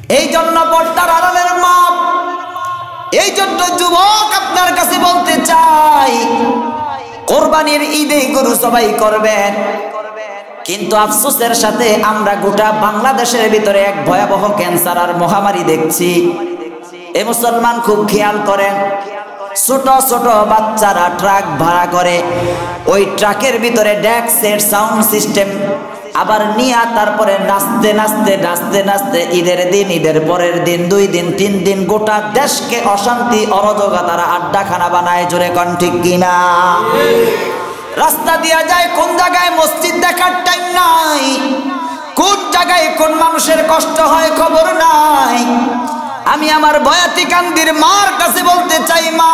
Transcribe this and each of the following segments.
এই জন্য পর্দার আড়ালের মা, এই জন্য যুবক আপনার কাছে বলতে চাই, কোরবানির ঈদে গরু জবাই করবেন, কিন্তু আফসোসের সাথে আমরা গোটা বাংলাদেশের ভিতরে এক ভয়াবহ ক্যান্সার আর মহামারী দেখছি। এ মুসলমান খুব খেয়াল করেন, ছোট ছোট বাচ্চারা ট্রাক ভাড়া করে, ওই ট্রাকের ভিতরে ডেক সেট সাউন্ড সিস্টেম আবার নিয়ে তারপরে নাচতে নাচতে নাচতে নাচতে ঈদের দিন, ঈদের পরের দিন, 2 দিন 3 দিন গোটা দেশকে অশান্তি অরাজকতা তারা আড্ডাখানা বানায়। জোরে কোন ঠিক কিনা? রাস্তা দিয়া যায়, কোন জায়গায় মসজিদ দেখার টাইম নাই, কোন জায়গায় কোন মানুষের কষ্ট হয় খবর নাই। আমি আমার বয়াতি কান্দির মার কাছে বলতে চাই, মা,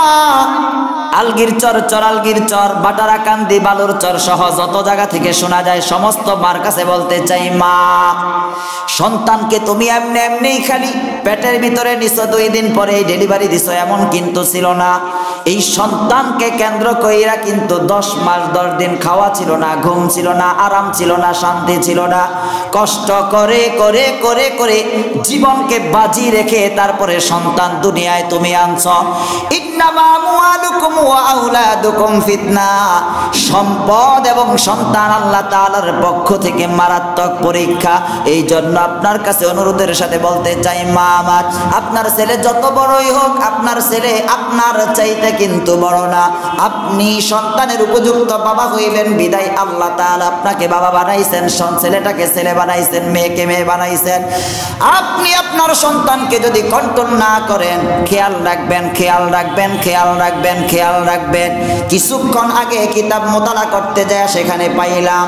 আলগির চর, চরালগির চর, বাটারা কান্দি, বালুর চর সহ যত জায়গা থেকে শোনা যায় সমস্ত মার কাছে বলতে চাই, মা, সন্তানকে তুমি এমনি এমনি খালি পেটের ভিতরে নিছো, 2 দিন পরে ডেলিভারি দিছো এমন কিন্তু ছিল না। এই সন্তানকে কেন্দ্র কইরা কিন্তু 10 মাস 10 দিন খাওয়া ছিল না, ঘুম ছিল না, আরাম ছিল না, শান্তি ছিল না। কষ্ট করে করে করে করে জীবনকে বাজি রেখে তারপরে সন্তান দুনিয়ায় তুমি আনছ। ইন্নামা আমওয়ালুকুম ওয়া আওলাদুকুম ফিতনা। সম্পদ এবং সন্তান আল্লাহ তাআলার পক্ষ থেকে মারাত্মক পরীক্ষা। এই জন্য আপনার কাছে অনুরোধের সাথে বলতে চাই, মা আমার, আপনার ছেলে যত বড়ই হোক, আপনার ছেলে আপনার চাইতে কিন্তু বড় না। আপনি সন্তানের উপযুক্ত বাবা হইবেন বিদায় আল্লাহ তাআলা আপনাকে বাবা বানাইছেন, ছেলেটাকে ছেলে বানাইছেন, মেয়েকে মেয়ে বানাইছেন। আপনি আপনার সন্তানকে যদি কন্ট্রোল না করেন, খেয়াল রাখবেন, খেয়াল রাখবেন, খেয়াল রাখবেন, খেয়াল রাখবেন। কিছুক্ষণ আগে কিতাব মোতালা করতে যায় সেখানে পাইলাম,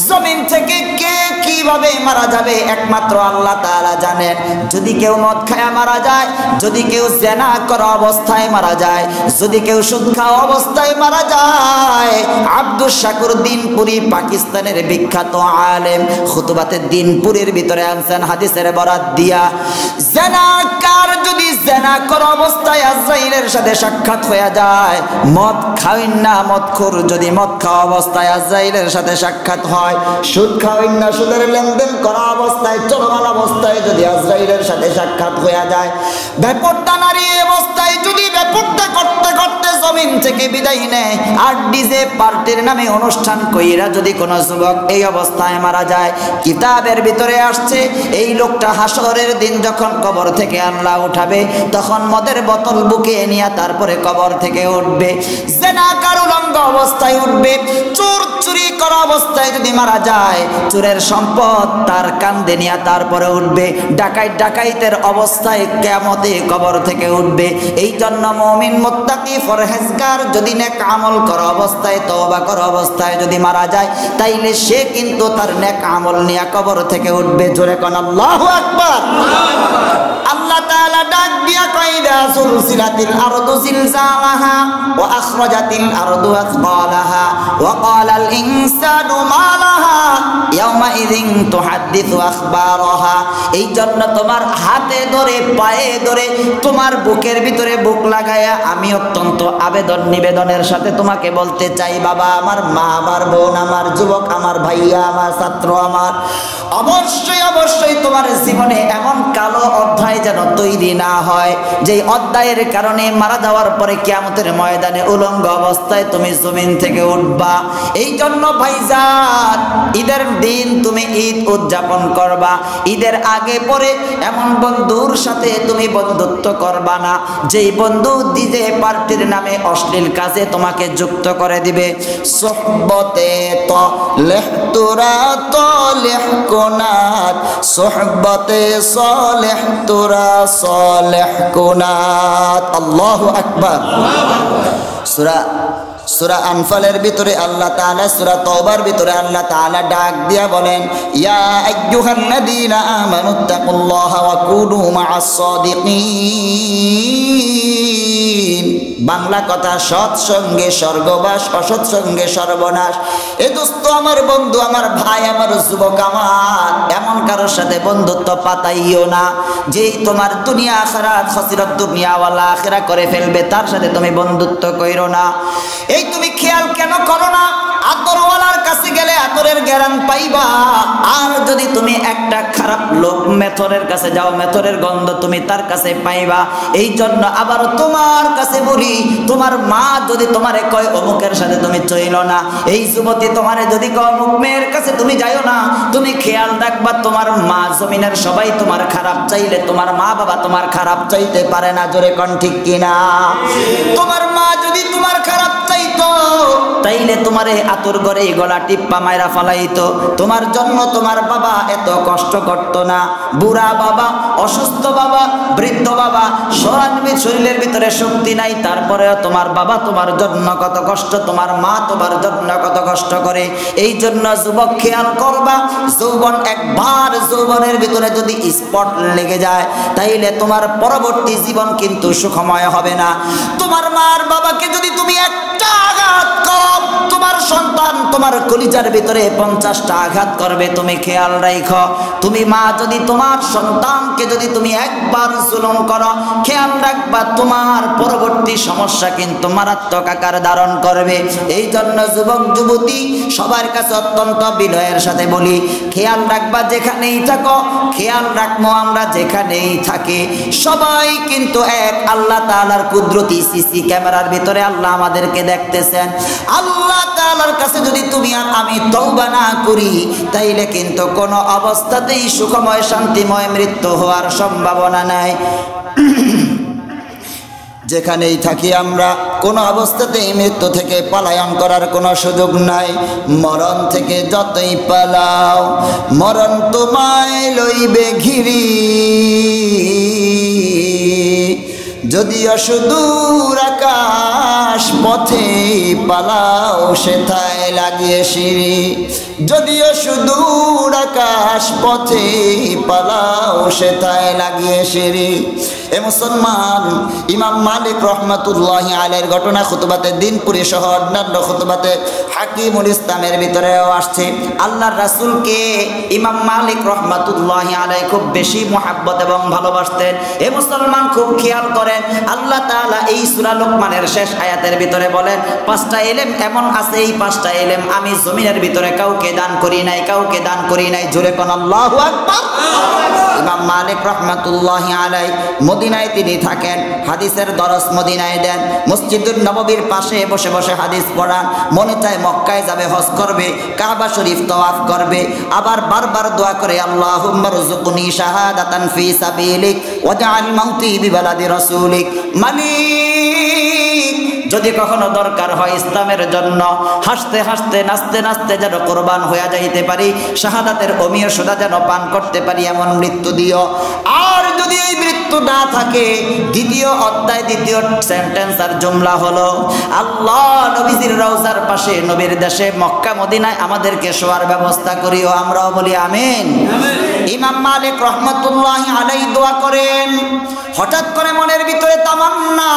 জমিন থেকে কে কিভাবে মারা যাবে একমাত্র আল্লাহ তাআলা জানেন। যদি কেউ মদ খায়া মারা যায়, যদি কেউ জেনা করা অবস্থায় মারা যায়, যদি কেউ সুদ খাওয়া অবস্থায় মারা যায়। আব্দুল শাকুর দিনপুরি পাকিস্তানের বিখ্যাত আলেম খুতবাতে দিনপুরের ভিতরে আনছেন হাদিসের বরাত দিয়া, জেনাকার যদি জেনা করা অবস্থায় আজরাইলের সাথে সাক্ষাৎ হয়ে যায়, মদ খাওয়েন না মদখোর যদি মদ খাওয়া অবস্থায় আজরাইলের সাথে সাক্ষাৎ হয়, সুদ খাওয়েন না সুদের লেনদেন করা অবস্থায় চলমান অবস্থায় যদি আজরাইলের সাথে সাক্ষাৎ হয়ে যায়, বেপরদা নারী অবস্থায় যদি বেপরদা করতে করতে জমিন থেকে বিদায় নেয়, আর ডিজে পার্টির নামে অনুষ্ঠান কইরা যদি কোনো যুবক এই অবস্থায় মারা যায়, কিতাবের ভিতরে আসছে এই লোকটা হাসরের দিন যখন কবর থেকে আল্লাহ উঠাবে, তখন মদের বোতল বুকে নিয়ে তারপরে কবর থেকে উঠবে, জেনাকার উলঙ্গ অবস্থায় উঠবে, চোর চুরি করা অবস্থায় যদি মারা যায়, চোরের সম্পদ তার কান্দে নিয়ে তারপরে উঠবে, ডাকাইত ডাকাইতের অবস্থায় কিয়ামতে কবর থেকে উঠবে। এই জন্য মুমিন মুত্তাকি ফরহেজগার যদি নেক আমল করা অবস্থায়, তওবা করা অবস্থায় যদি মারা যায়, তাইলে সে কিন্তু তার নেক আমল নিয়ে কবর থেকে উঠবে। জোরে কোন আল্লাহু আকবার। আল্লাহ তাআলা ডাক দিয়া কইরা, সুলসিলাতিল আরদু জিলজালাহা ওয়া আখরাজাতিল আরদু আথকালাহা ওয়া ক্বালাল ইনসানু মা লাহা ইয়াওমা ইযিন তুহাদ্দিসু আখবারাহা। এই জন্য তোমার হাতে ধরে পায়ে ধরে তোমার বুকের ভিতরে বুক লাগায়া আমি অত্যন্ত আবেদন নিবেদনের সাথে তোমাকে বলতে চাই, বাবা আমার, মা আমার, বোন আমার, যুবক আমার, ভাইয়া আমার, ছাত্র আমার, অবশ্যই অবশ্যই তোমার জীবনে এমন কালো অধ্যায় যেন তৈরি না হয়, যে অধ্যায়ের কারণে মারা যাওয়ার পরে কিয়ামতের ময়দানে উলঙ্গ অবস্থায় তুমি জমিন থেকে উঠবা। এই জন্য ভাইজান, ঈদের দিন তুমি ঈদ উদযাপন করবা, ঈদের আগে পরে এমন বন্ধুর সাথে তুমি বন্ধুত্ব করবা না, যেই বন্ধু ডিজে পার্টির নামে অশ্লীল কাজে তোমাকে যুক্ত করে দিবে। সোহবতে তলেহ তোরা তলেহ কোনাত, সোহবতে সলেহ তোরা সলেহ কোনাত। আল্লাহু আকবার। সূরা আনফালের ভিতরে আল্লাহ তাআলা, সূরা তওবার ভিতরে আল্লাহ তাআলা ডাক দিয়া বলেন, ইয়া আইয়ুহাল্লাযীনা আমানুত্তাকুল্লাহা ওয়া কুনু মা'আস সাদিকিন। বাংলা কথা, সৎসঙ্গে স্বর্গবাস, অসৎ সঙ্গে সর্বনাশ। এ দোস্ত আমার, বন্ধু আমার, ভাই আমার, যুবক আমার, এমন কারোর সাথে বন্ধুত্ব পাতাইও না যেই তোমার দুনিয়া আখিরাত খসিরত দুনিয়া ওয়ালা আখিরা করে ফেলবে, তার সাথে তুমি বন্ধুত্ব কইরো না। এই তুমি খেয়াল কেন করো না? আতরওয়ালার কাছে গেলে আতরের গ্যারান পাইবা। আর যদি তুমি একটা খারাপ লোক মেথরের কাছে যাও, মেথরের গন্ধ তুমি তার কাছে পাইবা। এই জন্য আবার তোমার কাছে বলি, তোমার মা যদি তোমারে কয় অমুকের সাথে তুমি চইল না, এই যুবতী তোমারে যদি কয় অমুক মেয়ের কাছে তুমি যাইও না, তুমি খেয়াল রাখবা তোমার মা জমিনের সবাই তোমার খারাপ চাইলে তোমার মা বাবা তোমার খারাপ চাইতে পারে না। জোরে কোন ঠিক কিনা? তোমার মা যদি তোমার খারাপ চাইতো তাইলে তোমারে আতর করে গলা টিপ্পা মাইরা ফালাইতো। তোমার জন্য তোমার বাবা এত কষ্ট করত না। বুড়া বাবা, অসুস্থ বাবা, বৃদ্ধ বাবা, শরীরের ভিতরে শক্তি নাই, তারপরেও তোমার বাবা তোমার জন্য কত কষ্ট, তোমার মা তোমার জন্য কত কষ্ট করে। এই জন্য যুবক খেয়াল করবা, যৌবন একবার যৌবনের ভিতরে যদি স্পট লেগে যায় তাইলে তোমার পরবর্তী জীবন কিন্তু সুখময় হবে না। তোমার মার বাবাকে যদি তুমি একটা আঘাত করো, তোমার সন্তান তোমার কলিজার ভিতরে 50টা আঘাত করবে। তুমি খেয়াল রাখো, তুমি মা যদি তোমার সন্তানকে যদি তুমি একবার জুলুম করো, খেয়াল রাখবা তোমার পরবর্তী সমস্যা কিন্তু মারাত্মক আকার ধারণ করবে। এই জন্য যুবক যুবতী সবার কাছে অত্যন্ত বিনয়ের সাথে বলি, খেয়াল রাখবা যেখানেই থাকো, খেয়াল রাখবো আমরা যেখানেই থাকি সবাই কিন্তু এক। আল্লাহ তাআলার কুদরতি সিসি ক্যামেরার ভিতরে আল্লাহ আমাদেরকে দেখতেছেন। আল্লাহ তাআলার কাছে যদি তুমি আর আমি তওবা না করি তাইলে কিন্তু কোনো অবস্থাতেই সুখময় শান্তিময় মৃত্যু হওয়ার সম্ভাবনা নাই। যেখানেই থাকি আমরা কোনো অবস্থাতেই মৃত্যু থেকে পলায়ন করার কোনো সুযোগ নাই। মরণ থেকে যতই পালাও মরণ তোমায় লইবে ঘিরি, যদিও সুদূর আকাশ পথে পালাও সেথায় লাগিয়ে সিঁড়ি, যদিও সুদূর আকাশ পথে পালাও সেথায় লাগিয়ে সিঁড়ি। এ মুসলমান, ইমাম মালিক রহমাতুল্লাহি আলাইহির ঘটনা খুতবাতে দিনপুরি সহ অন্যান্য খুতবাতে হাকিমুল ইসলামের ভিতরেও আসছে। আল্লাহর রাসূলকে ইমাম মালিক রহমাতুল্লাহি আলাইহি খুব বেশি মহব্বত এবং ভালোবাসতেন। এ মুসলমান খুব খেয়াল করেন, আল্লাহ তাআলা এই সূরা লোকমানের শেষ আয়াতের ভিতরে বলেন 5টা ইলম এমন আছে, এই 5টা ইলম আমি জমিনের ভিতরে কাউকে দান করি নাই, কাউকে দান করি নাই। জোরে কোন আল্লাহু আকবার। ইমাম মালিক রহমাতুল্লাহি আলাইহি মদিনায় তিনি থাকেন, হাদিসের দরস মদিনায় দেন, মসজিদুন নববীর পাশে বসে বসে হাদিস পড়ান। মনে চায় মক্কায় যাবে, হজ করবে, কাবা শরীফ তওয়াফ করবে, আবার বারবার দোয়া করে আল্লাহুম্মা রযুকনি শাহাদাতান ফি সাবিলিক ওয়াজআল মাউতি বিবালাদি রাসূলিক। মালিক, যদি কখনো দরকার হয় ইসলামের জন্য হাসতে হাসতে নাচতে নাচতে যেন কোরবান হয়ে যাইতে পারি, শাহাদাতের অমীয় সুদা যেন পান করতে পারি, এমন মৃত্যু দিও। আর যদি এই মৃত্যু না থাকে, দ্বিতীয় অধ্যায় দ্বিতীয় সেন্টেন্স আর জুমলা হলো আল্লাহ নবীজির রওজার পাশে নবীর দেশে মক্কা মদিনায় আমাদেরকে শোয়ার ব্যবস্থা করিও। আমরাও বলি আমিন। ইমাম মালিক রহমাতুল্লাহি আলাইহি দোয়া করেন, হঠাৎ করে মনের ভিতরে তামান্না,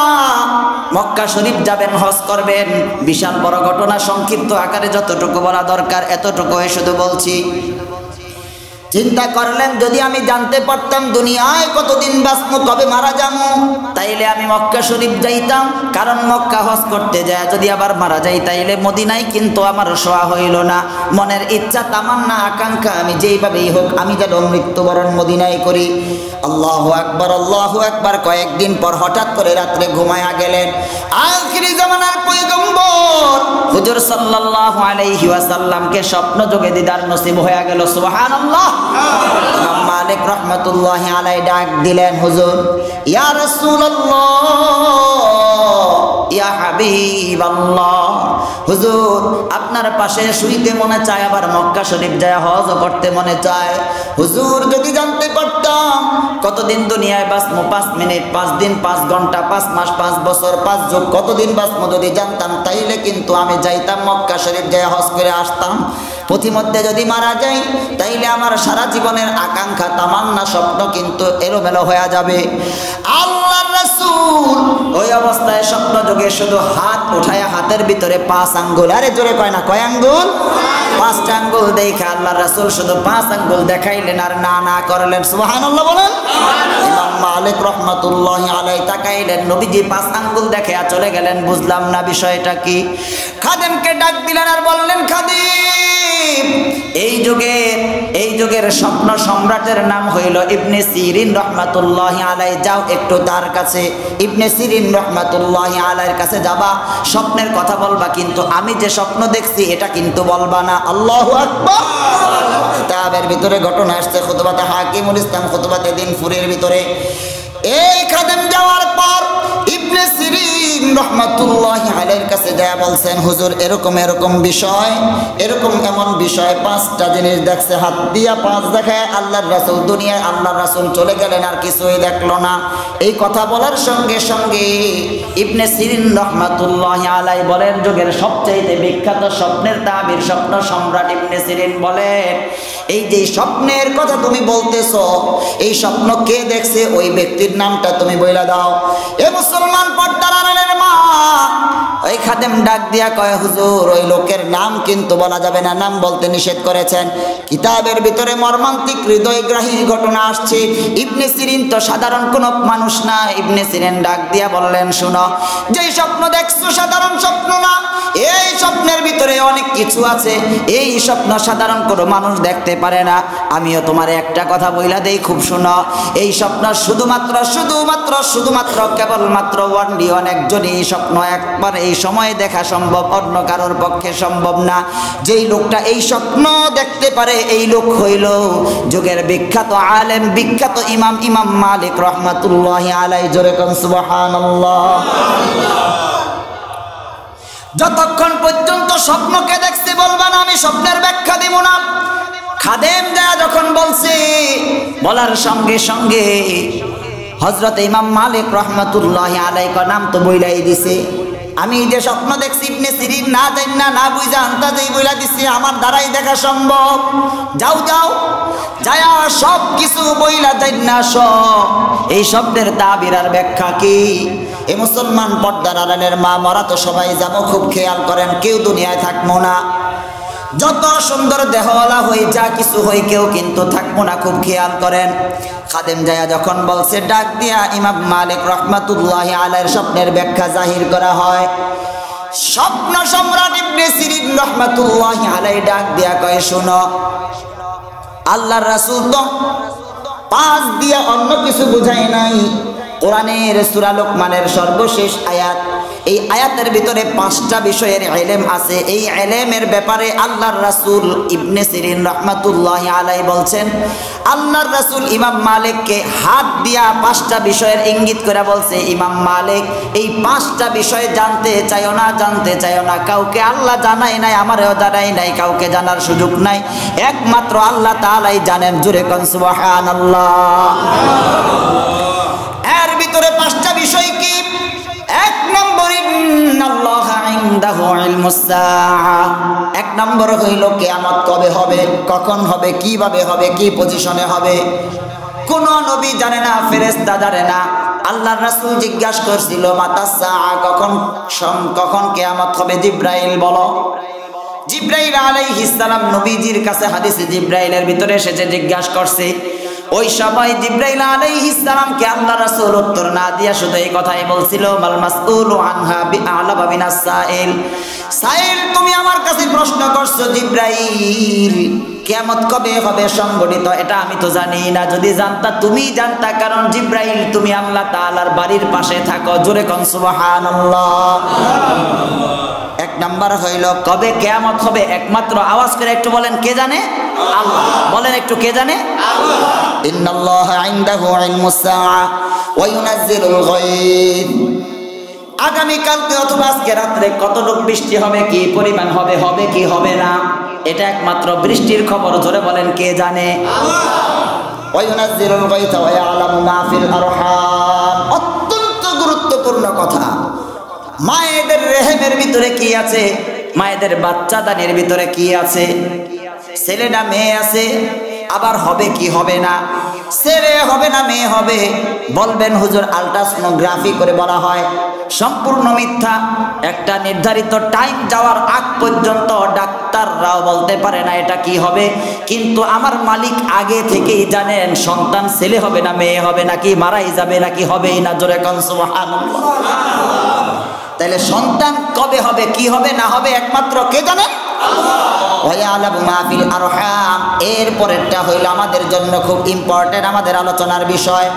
মক্কা শরীফ যাবেন, হজ করবেন। বিশাল বড় ঘটনা, সংক্ষিপ্ত আকারে যতটুকু বলা দরকার এতটুকুই শুধু বলছি। চিন্তা করলেন, যদি আমি জানতে পারতাম দুনিয়ায় কতদিন বাঁচবো, কবে মারা যাবো, তাইলে আমি মক্কা শরীফ যাইতাম। কারণ মক্কা হজ করতে যায় যদি আবার মারা যাই তাইলে মদিনায় কিন্তু আমার শোয়া হইল না। মনের ইচ্ছা, তামান্না, আকাঙ্ক্ষা আমি যেইভাবেই হোক আমি যেন মৃত্যুবরণ মদিনায় করি। আল্লাহু আকবার, আল্লাহু আকবার। কয়েকদিন পর হঠাৎ করে রাত্রে ঘুমায়া গেলেন আখিরি জামানার পয়গম্বর হুজুর সাল্লাল্লাহু আলাইহি ওয়াসাল্লামকে স্বপ্ন যোগে দিদার নসিব হয়ে গেল। সুবহানাল্লাহ। ইমাম মালিক রহমাতুল্লাহি আলাইহি ডাক দিলেন, হুজুর, ইয়া রাসূলুল্লাহ, ইয়া হাবিবাল্লাহ, হুজুর আপনার পাশে শুইতে মনে চায়, আবার মক্কা শরীফ যায় হজ করতে মনে চায়। হুজুর যদি জানতে পারতাম কতদিন দুনিয়ায় বাঁচবো, 5 মিনিট, 5 দিন, 5 ঘন্টা, 5 মাস, 5 বছর, 5 যুগ, কতদিন বাঁচবো যদি জানতাম তাইলে কিন্তু আমি যাইতাম মক্কা শরীফ যায় হজ করে আসতাম। পথিমধ্যে যদি মারা যাই তাইলে আমার সারা জীবনের আকাঙ্ক্ষা, তামান্না, স্বপ্ন কিন্তু এলোমেলো হয়ে যাবে। আল্লাহর রাসূল ওই অবস্থায় স্বপ্ন যোগে শুধু হাত উঠায়া হাতের ভিতরে 5 আঙ্গুল, আরে জোরে কয় না, কয় আঙ্গুল? 5টা আঙ্গুল দেখে আল্লাহর রাসূল শুধু 5 আঙ্গুল দেখাইলেন আর না না করলেন। সুবহানাল্লাহ বলেন। ইমাম মালিক রহমাতুল্লাহি আলাইহি তাকাইলেন, নবীজি 5 আঙ্গুল দেখে চলে গেলেন। বুঝলাম না বিষয়টা কি। খাদেমকে ডাক দিলেন আর বললেন, খাদিম, এই যুগের স্বপ্ন সম্রাটের নাম হইল ইবনে সিরিন রহমাতুল্লাহি আলাইহি। যাও একটু তার কাছে, ইবনে সিরিন রহমাতুল্লাহি আলাইহির কাছে যাবা, স্বপ্নের কথা বলবা, কিন্তু আমি যে স্বপ্ন দেখছি এটা কিন্তু বলবা না। আল্লাহু আকবার। কিতাবের ভিতরে ঘটনা আসছে, খুতবাতে হাকিমুল ইসলাম খুতবাতে দিনপুরের ভিতরে। এই খাদেম যাওয়ার পর ইবনে সিরিন রহমাতুল্লাহি আলাইহির কাছে যায় বলছেন, হুজুর এরকম বিষয়, এমন বিষয় 5টা জিনিস দেখছে। হাত দিয়া 5 দেখায় আল্লাহর রাসূল, দুনিয়ায় আল্লাহর রাসূল চলে গেলেন, আর কিছুই দেখলো না। এই কথা বলার সঙ্গে সঙ্গে ইবনে সিরিন রহমাতুল্লাহি আলাইহি বলেন, যুগের সবচেয়ে বিখ্যাত স্বপ্নের তাবির, স্বপ্ন সম্রাট ইবনে সিরিন বলেন, এই যে স্বপ্নের কথা তুমি বলতেছো, এই স্বপ্ন কে দেখছে ওই ব্যক্তির নামটা তুমি বইলা দাও। এ মুসলমান পর্দার আড়ালের মা, ওই খাদেম ডাক দিয়া কয়, হুজুর ওই লোকের নাম কিন্তু বলা যাবে না, নাম বলতে নিষেধ করেছেন। কিতাবের ভিতরে মর্মান্তিক হৃদয়গ্রাহী ঘটনা আসছে। ইবনে সিরিন তো সাধারণ কোনো মানুষ না। ইবনে সিরিন ডাক দিয়া বললেন, শুনো, যেই স্বপ্ন দেখছো সাধারণ স্বপ্ন না, এই স্বপ্নের ভিতরে অনেক কিছু আছে। এই স্বপ্ন সাধারণ কোনো মানুষ দেখতে পারে না। আমিও তোমার একটা কথা বইলা দেই, খুব শুনো। এই স্বপ্ন শুধুমাত্র কেবলমাত্র একজনই এই স্বপ্ন একবার এই সময়ে দেখা সম্ভব, অন্য কারোর পক্ষে সম্ভব না। যেই লোকটা এই স্বপ্ন দেখতে পারে এই লোক হইল যুগের বিখ্যাত আলেম, বিখ্যাত ইমাম মালিক রহমাতুল্লাহি আলাইহি। জোরে কোন সুবহানাল্লাহ। যতক্ষণ পর্যন্ত স্বপ্নকে দেখতে বলবা না, আমি স্বপ্নের ব্যাখ্যা দিব না। খাদেম যায় যখন বলছে, বলার সঙ্গে সঙ্গে হযরত ইমাম মালিক রহমাতুল্লাহি আলাইহি নাম তো বইলাই দিছে। আমি যে স্বপ্ন দেখছি ইবনে সিরিন না জান্না না বুঝা আন্তাজেই বইলা দিছি, আমার দ্বারাই দেখা সম্ভব। যাও যায়া সব কিছু বইলা জান্না সব। এই শব্দের তাবির আর ব্যাখ্যা কি? এই মুসলমান পর্দার আড়ালের মা, মরা তো সবাই যাবো, খুব খেয়াল করেন, কেউ দুনিয়ায় থাকবো না। যত সুন্দর দেহওয়ালা হই, যা কিছু হই, কেউ কিন্তু থাকবো না, খুব খেয়াল করেন। খাদেম যায়া যখন বলছে, ডাক দিয়া ইমাম মালিক রহমাতুল্লাহি আলাইহির স্বপ্নের ব্যাখ্যা জাহির করা হয়। স্বপ্ন সম্রাট ইবনে সিরিন রহমাতুল্লাহি আলাইহি ডাক দিয়া কয়, শোনো, আল্লাহর রাসূল তো 5 দিয়া অন্য কিছু বুঝায় নাই। কোরআনের সূরা লোকমানের সর্বশেষ আয়াত, এই আয়াতের ভিতরে 5টা বিষয়ের ইলম আছে। এই ইলমের ব্যাপারে আল্লাহর রাসূল ইবনে সিরিন রাহমাতুল্লাহি আলাইহি বলছেন, আল্লাহর রাসূল ইমাম মালিককে হাত দিয়া 5টা বিষয়ের ইঙ্গিত করে বলছে, ইমাম মালিক এই 5টা বিষয় জানতে চাইও না, কাউকে আল্লাহ জানাই নাই, আমারও জানাই নাই, কাউকে জানার সুযোগ নাই, একমাত্র আল্লাহ তাআলাই জানেন। জোরে কোন সুবহানাল্লাহ। এর ভিতরে 5টা বিষয় কি? 1 নম্বর, ইন্নাল্লাহা ইনদাহু ইলমুস সাআ। 1 নম্বর হইল কিয়ামত কবে হবে, কখন হবে, কিভাবে হবে, কি পজিশনে হবে, কোন নবী জানে না, ফেরেশতা জানে না। আল্লাহর রাসূল জিজ্ঞাসা করছিল, মাতা সাআ, কখন কিয়ামত হবে? জিবরাইল বলো। জিবরাইল আলাইহিস সালাম নবীজির কাছে হাদিসে জিবরাইলের ভিতরে এসেছে, জিজ্ঞাসা করছে। ওই সময় জিবরাইল আলাইহিস সালামকে আল্লাহর রাসূল উত্তর না দিয়া শুধু এই কথাই বলছিল, মাল মাসউলু আনহা বিআলামা মিনাস সাইল। সাইল, তুমি আমার কাছে প্রশ্ন করছো জিবরাইল, কিয়ামত কবে হবে সংঘটিত, এটা আমি তো জানি না। যদি জানতা তুমি জানতা, কারণ জিবরাইল তুমি আল্লাহ তাআলার বাড়ির পাশে থাকো। জোরে কোন সুবহানাল্লাহ। 1 নাম্বার হইল কবে কিয়ামত হবে, একমাত্র আওয়াজ করে একটু বলেন, কে জানে? আল্লাহ। বলেন একটু, কে জানে? আল্লাহ। ইন্নাল্লাহা ইনদাহু ইলমুস সাআ ওয়া ইউনাজ্জিলুল গায়ব। আগামী কালকে অথবা আজকে রাতে কতটুকু বৃষ্টি হবে, কি পরিমাণ হবে, হবে কি হবে না, এটা একমাত্র বৃষ্টির খবর। জোরে বলেন, কে জানে? আল্লাহ। ওয়া ইউনাজ্জিলুল গায়ব ওয়া ইয়ালামু মা ফিল আরহাম। অত্যন্ত গুরুত্বপূর্ণ কথা। মায়েদের রেহেমের ভিতরে কি আছে, মায়েদের বাচ্চাদানির ভিতরে কি আছে, ছেলে না মেয়ে আছে, আবার হবে কি হবে না, ছেলে হবে না মেয়ে হবে? বলবেন হুজুর আল্ট্রাসোনোগ্রাফি করে বলা হয়। সম্পূর্ণ মিথ্যা। একটা নির্ধারিত টাইম যাওয়ার আগ পর্যন্ত ডাক্তাররাও বলতে পারে না এটা কি হবে, কিন্তু আমার মালিক আগে থেকেই জানেন সন্তান ছেলে হবে না মেয়ে হবে, নাকি মারাই যাবে নাকি হবেই না। জোরে কোন সুবহানাল্লাহ। তাহলে সন্তান কবে হবে, কি হবে না হবে একমাত্র কে জানেন? এর পরেরটা হইল আমাদের জন্য খুব ইম্পর্টেন্ট, আমাদের আলোচনার বিষয়।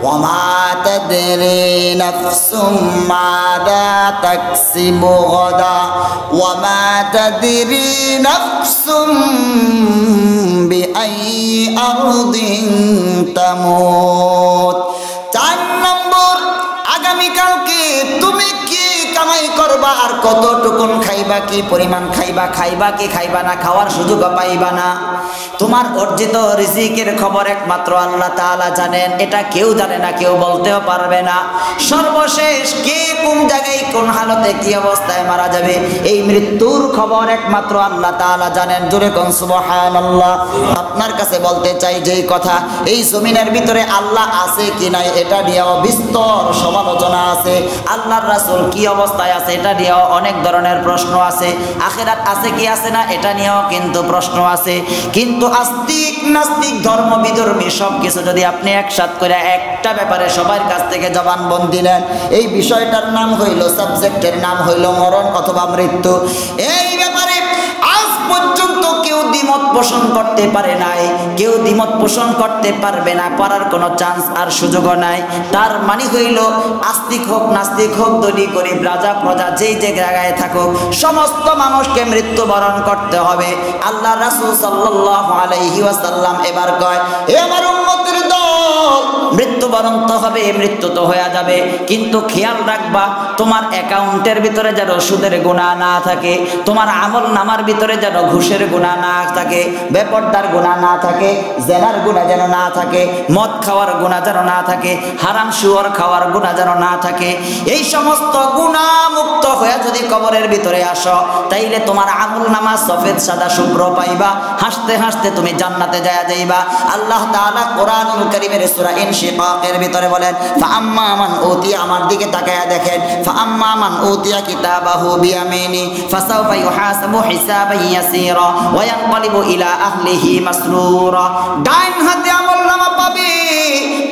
ওয়ামা তাদরি নাফসুম মাযা তাকসিবু গাদা ওয়ামা তাদরি নাফসুম বিআইয়ি আরদিন তামুত। 4 নম্বর, আগামীকালকে তুমি কি কামাই করবা আর কতটুকুন খাইবা, কি পরিমাণ খাইবা, খাইবা কি খাইবা না, খাওয়ার সুযোগ পাইবা না। তোমার অর্জিত রিজিকের খবর একমাত্র আল্লাহ তাআলা জানেন, এটা কেউ জানে না, কেউ বলতেও পারবে না। সর্বশেষ কে কোন জায়গায় কোন হালতে কি অবস্থায় মারা যাবে, এই মৃত্যুর খবর একমাত্র আল্লাহ তাআলা জানেন। জোরে কোন সুবহানাল্লাহ। আপনার কাছে বলতে চাই যেই কথা, এই জমিনের ভিতরে আল্লাহ আছে কি নাই এটা নিয়েও বিস্তর সমালোচনা আছে। আল্লাহর রাসূল কি অবস্থায় আছে এটা নিয়েও অনেক ধরনের প্রশ্ন আছে। আখিরাত আছে কি আছে না এটা নিয়েও কিন্তু প্রশ্ন আছে। কিন্তু আস্তিক নাস্তিক ধর্ম বিধর্মী সব কিছু যদি আপনি একসাথ করে একটা ব্যাপারে সবার কাছ থেকে জবানবন্দি নেন, এই বিষয়টার নাম হইল, সাবজেক্টের নাম হইল মরণ অথবা মৃত্যু। এই ব্যাপারে আজ পর্যন্ত কেউ দ্বিমত পোষণ করতে পারে নাই, কেউ দ্বিমত পোষণ করতে পারবে না, পারার কোনো চান্স আর সুযোগও নাই। তার মানে হইল আস্তিক হোক নাস্তিক হোক, ধনী গরিব রাজা প্রজা যেই যে জায়গায় থাকুক, সমস্ত মানুষকে মৃত্যুবরণ করতে হবে। আল্লাহ রাসূল সাল্লাল্লাহু আলাইহি ওয়াসাল্লাম এবার কয়, হে আমার উম্মতের দল, মৃত্যুবরণ তো হবে, মৃত্যু তো হয়ে যাবে, কিন্তু খেয়াল রাখবা তোমার অ্যাকাউন্টের ভিতরে যেন সুদের গুনাহ না থাকে, তোমার আমল নামার ভিতরে যেন ঘুষের গুনাহ না থাকে, বেপরদার গুনাহ না থাকে, জেনার গুনাহ যেন না থাকে, মদ খাওয়ার গুনাহ যেন না থাকে, হারাম শুয়োর খাওয়ার গুনাহ যেন না থাকে। এই সমস্ত গুনাহ মুক্ত হয়ে যদি কবরের ভিতরে আসো, তাইলে তোমার আমল নামা সফেদ সাদা শুভ্র পাইবা, হাসতে হাসতে তুমি জান্নাতে যাইবা। আল্লাহ তাআলা কোরআনুল কারীমের সূরা ইনশিকাকের ভিতরে বলেন, ফাআম্মা মান উতিয়া, আমার দিকে তাকায়া দেখেন, ফাআম্মা মান উতিয়া কিতাবাহু বিয়ামিনি ফাসাউফা ইউহাসাবু হিসাবান ইয়াসীরা ওয়া ইয়ানকালিবু ইলা আহলিহি মাসরুরা। ডাইন হাতে আমল নামা পাবে,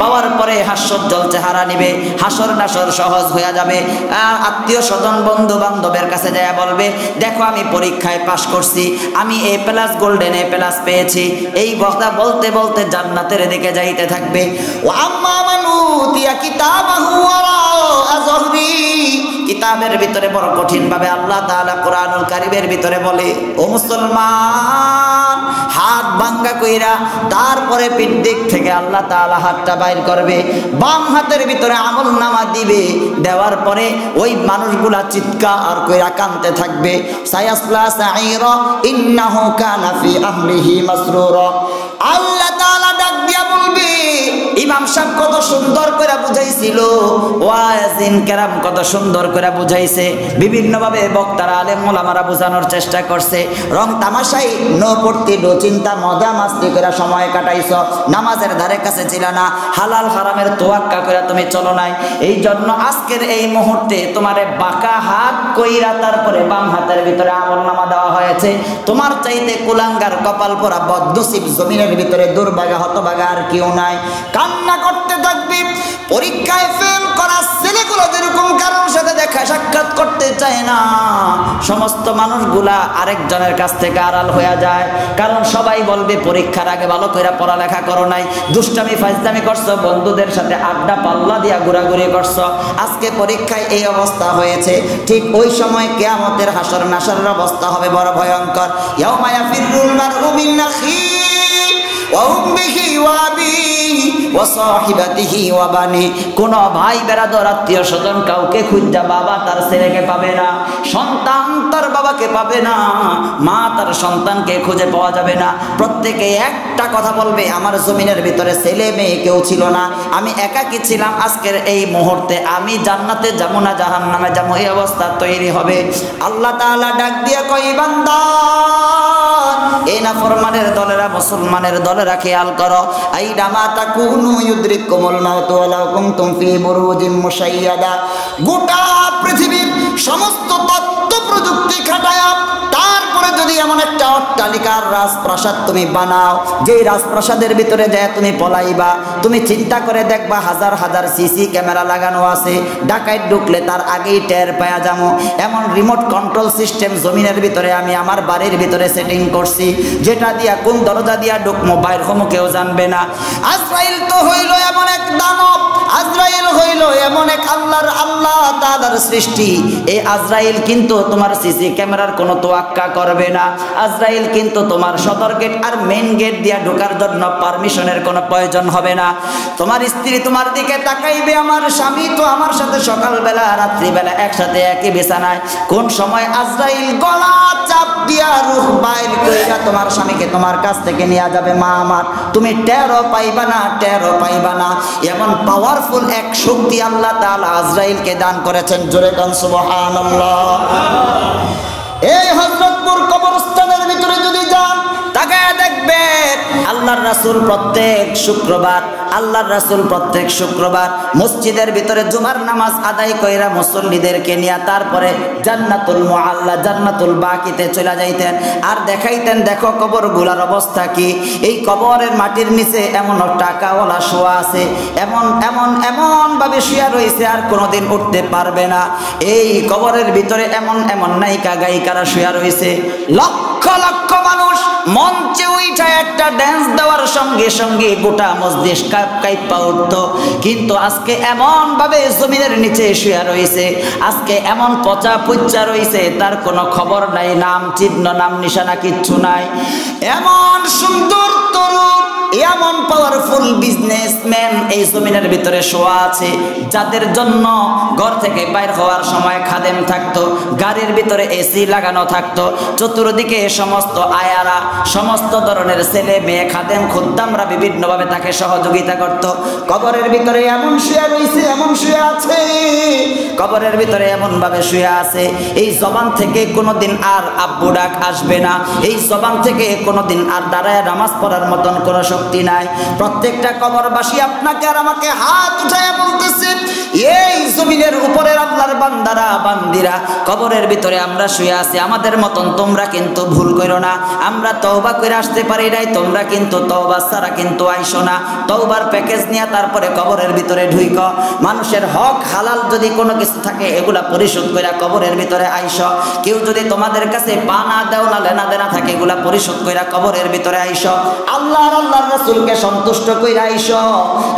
পাওয়ার পরে হাস্যোজ্জ্বল চেহারা নিবে, হাসর নাসর সহজ হয়ে যাবে। আত্মীয় স্বজন বন্ধু বান্ধবের কাছে যায় বলবে, দেখো আমি পরীক্ষায় পাশ করছি, আমি A+ গোল্ডেন A+ পেয়েছি। এই কথা বলতে বলতে জান্নাতের দিকে যাইতে থাকবে। ওয়া আম্মা মান উতিয়া কিতাবাহু ওয়ারা আযহরি, কিতাবের ভিতরে বড় কঠিন ভাবে আল্লাহ তাআলা কোরআনুল কারীমের ভিতরে বলে, ও মুসলমান, হাত ভাঙ্গা কইরা তারপরে পিঠ দিক থেকে আল্লাহ তাআলা হাতটা বাইর করবে, বাম হাতের ভিতরে আমল নামা দিবে, দেওয়ার পরে ওই মানুষগুলা চিৎকার কইরা কাঁদতে থাকবে, সায়াসলা সাইরা ইন্নাহু কানা ফি আহলিহি মাসরুরা। আল্লাহ তাআলা ডাক দিয়া বলবে, ইমাম সাহেব কত সুন্দর করে বুঝাইছিল, ওয়াজিন কেরাম কত সুন্দর করে বুঝাইছে, বিভিন্ন ভাবে বক্তারা আলেম ওলামারা বোঝানোর চেষ্টা করছে, রং তামাশাই নো পড়তে নো চিন্তা মজা মাস্তি করে সময় কাটাইছো, নামাজের ধারে কাছে ছিল না, হালাল হারামের তোয়াক্কা করে তুমি চলো নাই। এই জন্য আজকের এই মুহূর্তে তোমারে বাঁকা হাত কইরা তারপরে বাম হাতের ভিতরে আমল নামা দেওয়া হয়েছে। তোমার চাইতে কুলাঙ্গার কপাল পোড়া বদনসিব জমিনের ভিতরে দুর্ভাগা হতভাগা আর কেউ নাই। কান্না করতে থাকবি, পরীক্ষায় ফেল করা ছেলেগুলো যেরকম কারোর সাথে দেখা সাক্ষাৎ করতে চায় না, সমস্ত মানুষগুলা আরেকজনের কাছ থেকে আড়াল হয়ে যায়, কারণ সবাই বলবে পরীক্ষার আগে ভালো করে পড়ালেখা করো নাই, দুষ্টামি ফাজলামি করছো, বন্ধুদের সাথে আড্ডা পাল্লা দিয়া ঘোরাঘুরি করছো, আজকে পরীক্ষায় এই অবস্থা হয়েছে। ঠিক ওই সময় কিয়ামতের হাসর নাসরের অবস্থা হবে বড় ভয়ঙ্কর। ইয়াউমা ইয়াফিরুল মারউ মিন আখিহি ওয়া উম্মিহি ওয়া আবিহি ওয়া সাহিবাতিহি ওয়া বানি। কোন ভাই বেরাদর আত্মীয় স্বজন কাউকে খুঁজা বাবা তার ছেলেকে পাবে না, সন্তান তার বাবাকে পাবে না, মা তার সন্তানকে খুঁজে পাওয়া যাবে না। প্রত্যেকে একটা কথা বলবে, আমার জমিনের ভিতরে ছেলে মেয়ে কেউ ছিল না, আমি একাকী ছিলাম, আজকের এই মুহূর্তে আমি জান্নাতে যাবো না জাহান্নামে যাবো, এই অবস্থা তৈরি হবে। আল্লাহ তাআলা ডাক দিয়ে কই, বান্দা এই নাফরমানের দলেরা, মুসলমানের দলেরা খেয়াল করো, আইনামা তাকুনু ইউদরিকুমুল মাউত ওয়ালাউ কুনতুম ফি বুরুজিম মুশাইয়াদা। গোটা পৃথিবীর সমস্ত তথ্য প্রযুক্তি খাটায়া তারপরে যদি এমন একটা অট্টালিকার রাজপ্রাসাদ তুমি বানাও, যেই রাজপ্রাসাদের ভিতরে যায় তুমি পলাইবা, তুমি চিন্তা করে দেখবা হাজার হাজার সিসি ক্যামেরা লাগানো আছে, ডাকাইত ঢুকলে তার আগেই টের পাওয়া যাবো। এমন রিমোট কন্ট্রোল সিস্টেম জমিনের ভিতরে আমি আমার বাড়ির ভিতরে সেটিং করছি, যেটা দিয়া কোন দরজা দিয়া ঢুকমো বাইর হমো কেউ জানবে না। আজরাইল তো হইল এমন এক দানব, আজরাইল হইল এমন এক আল্লাহ তাআলার সৃষ্টি। এই আজরাইল কিন্তু তোমার সিসি ক্যামেরার কোনো তোয়াক্কা করবে না। আজরাইল কিন্তু তোমার সদর গেট আর মেইন গেট দিয়া ঢোকার জন্য পারমিশনের কোনো প্রয়োজন হবে না। তোমার স্ত্রী তোমার দিকে তাকাইবে, আমার স্বামী তো আমার সাথে সকালবেলা রাত্রিবেলা একসাথে একই বিছানায়, কোন সময় আজরাইল গলা চাপ দিয়া রূহ বাইর কইরা তোমার স্বামীকে তোমার কাছ থেকে নিয়ে যাবে মা আমার, তুমি টেরও পাইবা না, টেরও পাইবা না। এমন পাওয়ারফুল এক শক্তি আল্লাহ তাআলা আজরাইলকে দান করেছেন। জোরে কান সুবহানাল্লাহ। এই হযরতপুর কবরস্থানের ভিতরে যদি যান, তাকায় দেখবেন আল্লাহর রাসূল প্রত্যেক শুক্রবার মসজিদের ভিতরে জুমার নামাজ আদায় কইরা মুসল্লিদেরকে নিয়ে তারপরে জান্নাতুল মুআল্লা, জান্নাতুল বাকিতে চলে যাইতেন আর দেখাইতেন, দেখো কবরগুলার অবস্থা কি। এই কবরের মাটির নিচে এমন টাকাওয়ালা শোয়া আছে, এমন ভাবে শুয়ে রয়েছে আর কোনোদিন উঠতে পারবে না। এই কবরের ভিতরে এমন নায়িকা গায়িকারা শুয়ে রয়েছে। লক্ষ লক্ষ মানুষ মঞ্চে উঠা একটা ড্যান্স দেওয়ার সঙ্গে সঙ্গে গোটা মসজিদ কাঁপা উঠত, কিন্তু আজকে এমন ভাবে জমিনের নিচে শুয়ে রয়েছে, আজকে এমন পচা পুচ্চা রয়েছে, তার কোনো খবর নাই, নাম চিহ্ন, নাম নিশানা কিচ্ছু নাই। এমন সুন্দর তরুণ, এমন পাওয়ারফুল বিজনেসম্যান এই জমিনের ভিতরে শোয়া আছে, যাদের জন্য ঘর থেকে বাইর হওয়ার সময় খাদেম থাকতো, গাড়ির ভিতরে এসি লাগানো থাকতো, চতুর্দিকে সমস্ত আয়ারা, সমস্ত ধরনের ছেলে মেয়ে, খাদেম খুদ্দামরা বিভিন্নভাবে তাকে সহযোগিতা করত। কবরের ভিতরে এমন শুয়ে রয়েছে, এমন শুয়ে আছে, কবরের ভিতরে এমন ভাবে শুয়ে আছে, এই জবান থেকে কোনোদিন আর আব্বু ডাক আসবে না, এই জবান থেকে কোনোদিন আর দাঁড়ায় নামাজ পড়ার মতন কোনো শক্তি নাই। প্রত্যেকটা কবরবাসী আপনাকে আর আমাকে হাত উঠায় বলতেছে, এই জমিনের উপরের আল্লাহর বান্দারা, বান্দিরা, কবরের ভিতরে আমরা শুয়ে আছি, আমাদের মতন তোমরা কিন্তু ভুল করো না। আমরা তওবা করে আসতে পারি নাই, তোমরা কিন্তু তওবা ছাড়া কিন্তু আইসো না। তওবার প্যাকেজ নিয়ে তারপরে কবরের ভিতরে ঢুইক। মানুষের হক হালাল যদি কোনো কিছু থাকে এগুলা পরিশোধ করে কবরের ভিতরে আইসো। কেউ যদি তোমাদের কাছে পানা দেও না লেনা দেনা থাকে এগুলা পরিশোধ করে কবরের ভিতরে আইসো। আল্লাহর রাসূলকে সন্তুষ্ট করে আইসো।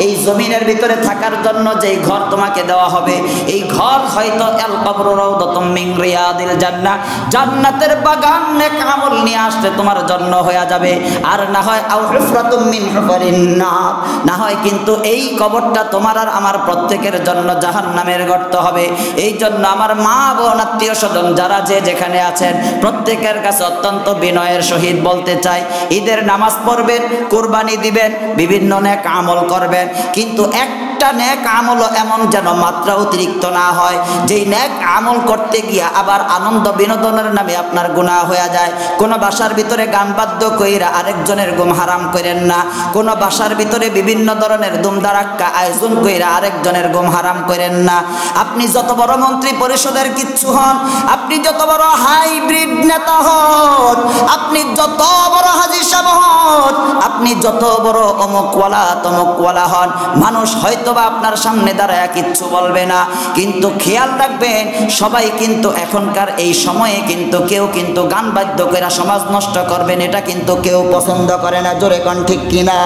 এই জমিনের ভিতরে থাকার জন্য যেই ঘর তোমাকে দেওয়া হবে, এই ঘর হয়তো আল কবরু রাউদাতুম মিন রিয়াদিল জান্নাহ, জান্নাতের বাগান, নেক আমল নিয়ে আসলে তোমার জন্য হয়ে যাবে। আর না হয় আও হুফরাতুম মিন হুফারিন নার, না হয় কিন্তু এই কবরটা তোমার আর আমার প্রত্যেকের জন্য জাহান্নামের গর্ত হবে। এই জন্য আমার মা বোন আত্মীয় স্বজন যারা যে যেখানে আছেন প্রত্যেকের কাছে অত্যন্ত বিনয়ের সহিত বলতে চাই, ঈদের নামাজ পড়বেন, কুরবানি দিবেন, বিভিন্ন নেক আমল করবেন, কিন্তু একটা নেক আমল এমন যেন মাত্রা অতিরিক্ত না হয়, যেই নেক আমল করতে গিয়া আবার আনন্দ বিনোদনের নামে আপনার গুনাহ হয়ে যায়। কোনো বাসার ভিতরে গান বাদ্য কইরা আরেকজনের ঘুম হারাম করেন না। কোনো বাসার ভিতরে বিভিন্ন ধরনের দুমদারাক্কা আয়োজন কইরা আরেকজনের ঘুম হারাম করেন না। আপনি যত বড় মন্ত্রী পরিষদের কিচ্ছু হন, আপনি যত বড় হাইব্রিড নেতা হন, আপনি যত বড় হাজী সাহেব হন, আপনি যত বড় অমুকওয়ালা তমুকওয়ালা হন, মানুষ হয়তোবা আপনার সামনে দাঁড়ায় কিচ্ছু বলবে না, কিন্তু খেয়াল রাখবেন সবাই কিন্তু এখনকার এই সময়ে কিন্তু কেউ কিন্তু গান বাদ্য করে সমাজ নষ্ট করবেন, এটা কিন্তু কেউ পছন্দ করে না। জোরে কোন ঠিক কিনা?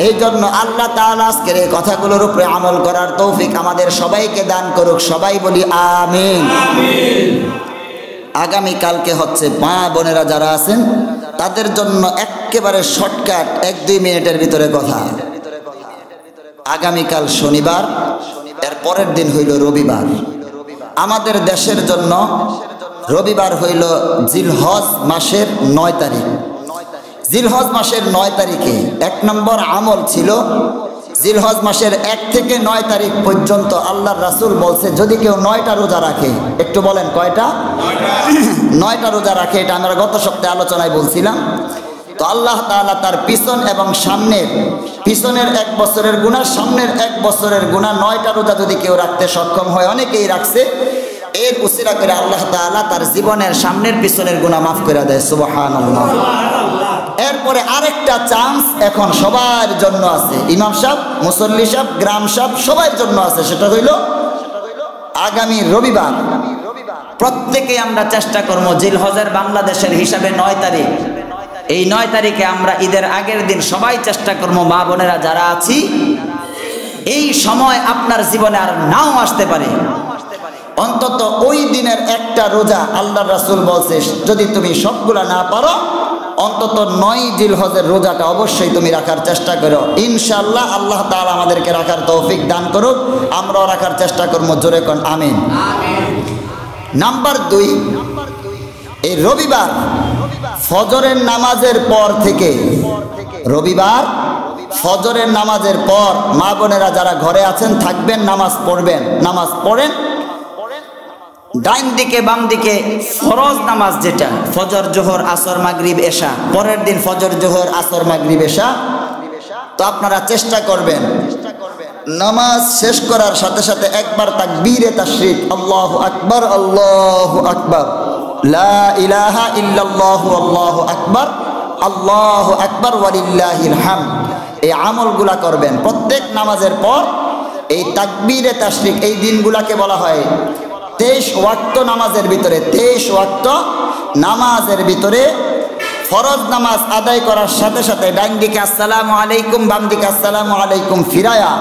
এই জন্য আল্লাহ তাআলা আজকের এই কথাগুলোর উপরে আমল করার তৌফিক আমাদের সবাইকে দান করুক। সবাই বলি আমিন। আগামী কালকে হচ্ছে মা বোনেরা যারা আছেন তাদের জন্য একেবারে শর্টকাট 1-2 মিনিটের ভিতরে কথা। আগামীকাল শনিবার, এর পরের দিন হইল রবিবার। আমাদের দেশের জন্য রবিবার হইল জিলহজ মাসের 9 তারিখ। জিলহজ মাসের 9 তারিখে 1 নম্বর আমল ছিল জিলহজ মাসের 1 থেকে 9 তারিখ পর্যন্ত আল্লাহর রাসূল বলছে যদি কেউ 9টা রোজা রাখে, একটু বলেন কয়টা? 9টা রোজা রাখে। এটা আমরা গত সপ্তাহে আলোচনায় বলছিলাম। তো আল্লাহ তাআলা তার পিছন এবং পিছনের 1 বছরের গুনাহ, সামনের 1 বছরের গুনাহ 9টা রোজা যদি কেউ রাখতে সক্ষম হয়, অনেকেই রাখছে, এর উসিলা করে আল্লাহ তাআলা তার জীবনের সামনের পিছনের গুনাহ মাফ করে দেয়। সুবহানাল্লাহ। এরপরে আরেকটা চান্স এখন সবার জন্য আছে, ইমাম সাহেব, মুসল্লি সাহেব, গ্রাম সাহেব সবার জন্য আছে। সেটা হইল আগামী রবিবার প্রত্যেকে আমরা চেষ্টা করবো জিলহজের বাংলাদেশের হিসাবে 9 তারিখ, এই 9 তারিখে আমরা ঈদের আগের দিন সবাই চেষ্টা করবো, মা বোনেরা যারা আছি, এই সময় আপনার জীবনে আর নাও আসতে পারে, অন্তত ওই দিনের একটা রোজা আল্লাহর রাসূল বলছে যদি তুমি সবগুলা না পারো অন্তত 9 জিলহজের রোজাটা অবশ্যই তুমি রাখার চেষ্টা করো। ইনশাআল্লাহ আল্লাহ তাআলা আমাদেরকে রাখার তৌফিক দান করুক, আমরাও রাখার চেষ্টা করবো। জোরে কোন আমিন। নাম্বার 2, এই রবিবার ফজরের নামাজের পর থেকে, রবিবার ফজরের নামাজের পর মা বোনেরা যারা ঘরে আছেন থাকবেন, নামাজ পড়বেন, নামাজ পড়েন। ডাইন দিকে বাম দিকে ফরজ নামাজ যেটা ফজর, জোহর, আসর, মাগরিব, এশা, পরের দিন ফজর, জোহর, আসর, মাগরিব, এশা, তো আপনারা চেষ্টা করবেন নামাজ শেষ করার সাথে সাথে একবার তাকবীরে তাশরিক, আল্লাহু আকবার, আল্লাহু আকবার, লা ইলাহা ইল্লাল্লাহু, আল্লাহু আকবার, আল্লাহু আকবার, ওয়ালিল্লাহিল হামদ, এই আমলগুলা করবেন প্রত্যেক নামাজের পর। এই তাকবীরে তাশরিক এই দিনগুলাকে বলা হয় 23 ওয়াক্ত নামাজের ভিতরে, 23 ওয়াক্ত নামাজের ভিতরে ফরজ নামাজ আদায় করার সাথে সাথে ডান দিকে আসসালামু আলাইকুম, বাম দিকে আসসালামু আলাইকুম ফিরায়া,